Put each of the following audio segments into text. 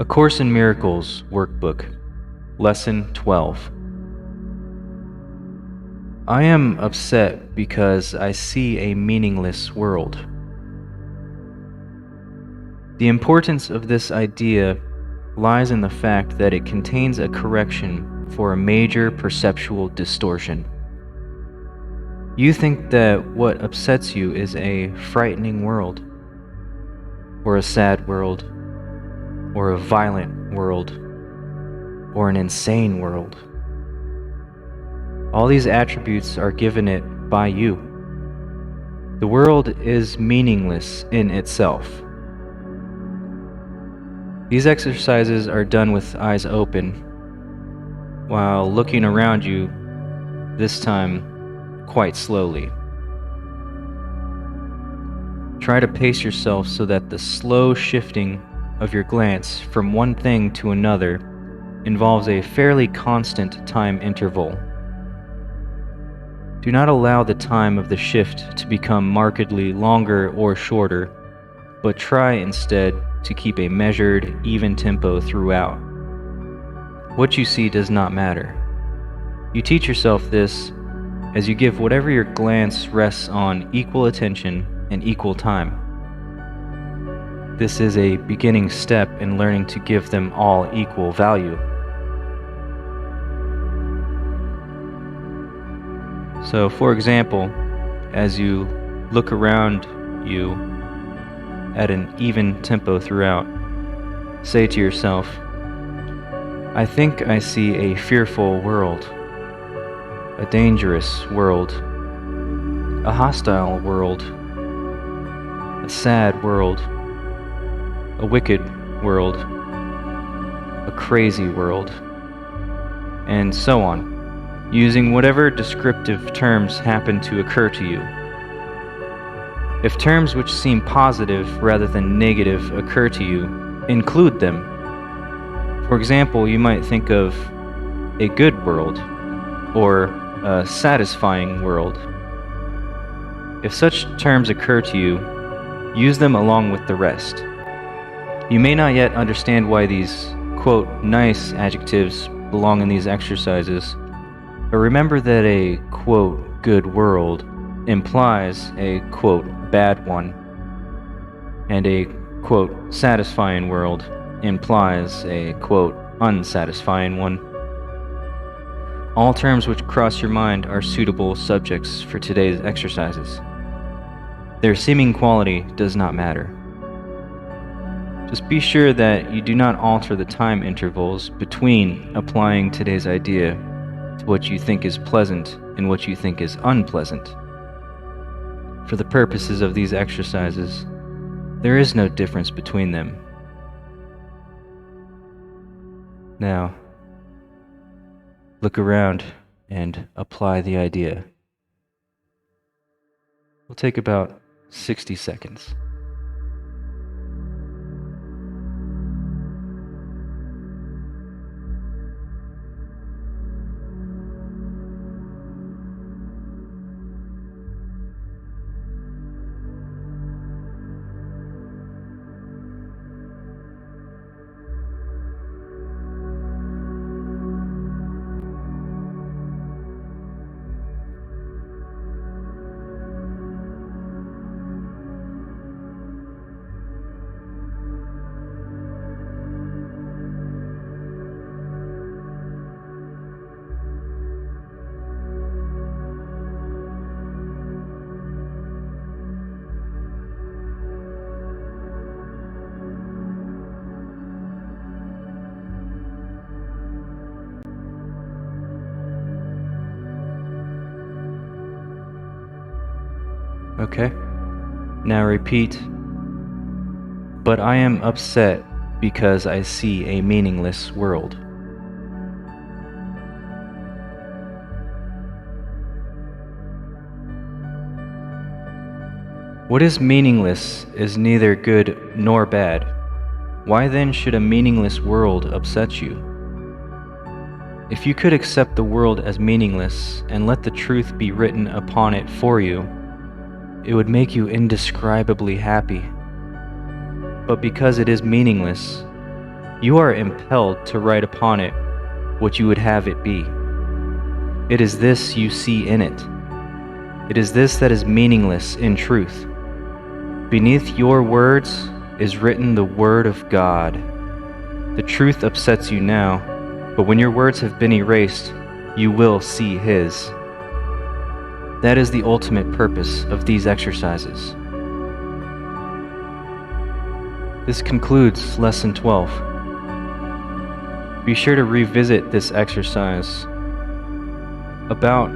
A Course in Miracles Workbook, Lesson 12. I am upset because I see a meaningless world. The importance of this idea lies in the fact that it contains a correction for a major perceptual distortion. You think that what upsets you is a frightening world, or a sad world, or a violent world, or an insane world. All these attributes are given it by you. The world is meaningless in itself. These exercises are done with eyes open, while looking around you, this time quite slowly. Try to pace yourself so that the slow shifting of your glance from one thing to another involves a fairly constant time interval. Do not allow the time of the shift to become markedly longer or shorter, but try instead to keep a measured, even tempo throughout. What you see does not matter. You teach yourself this as you give whatever your glance rests on equal attention and equal time. This is a beginning step in learning to give them all equal value. So, for example, as you look around you at an even tempo throughout, say to yourself, I think I see a fearful world, a dangerous world, a hostile world, a sad world, a wicked world, a crazy world, and so on, using whatever descriptive terms happen to occur to you. If terms which seem positive rather than negative occur to you, include them. For example, you might think of a good world or a satisfying world. If such terms occur to you, use them along with the rest. You may not yet understand why these, quote, nice adjectives belong in these exercises, but remember that a, quote, good world implies a, quote, bad one, and a, quote, satisfying world implies a, quote, unsatisfying one. All terms which cross your mind are suitable subjects for today's exercises. Their seeming quality does not matter. Just be sure that you do not alter the time intervals between applying today's idea to what you think is pleasant and what you think is unpleasant. For the purposes of these exercises, there is no difference between them. Now, look around and apply the idea. We'll take about 60 seconds. Okay, now repeat, but I am upset because I see a meaningless world. What is meaningless is neither good nor bad. Why then should a meaningless world upset you? If you could accept the world as meaningless and let the truth be written upon it for you, it would make you indescribably happy. But because it is meaningless, You are impelled to write upon it what you would have it be. It is this you see in it. It is this that is meaningless in truth. Beneath your words is written the Word of God. The truth upsets you now, but when your words have been erased, you will see His. That is the ultimate purpose of these exercises. This concludes Lesson 12. Be sure to revisit this exercise about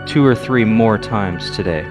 2 or 3 more times today.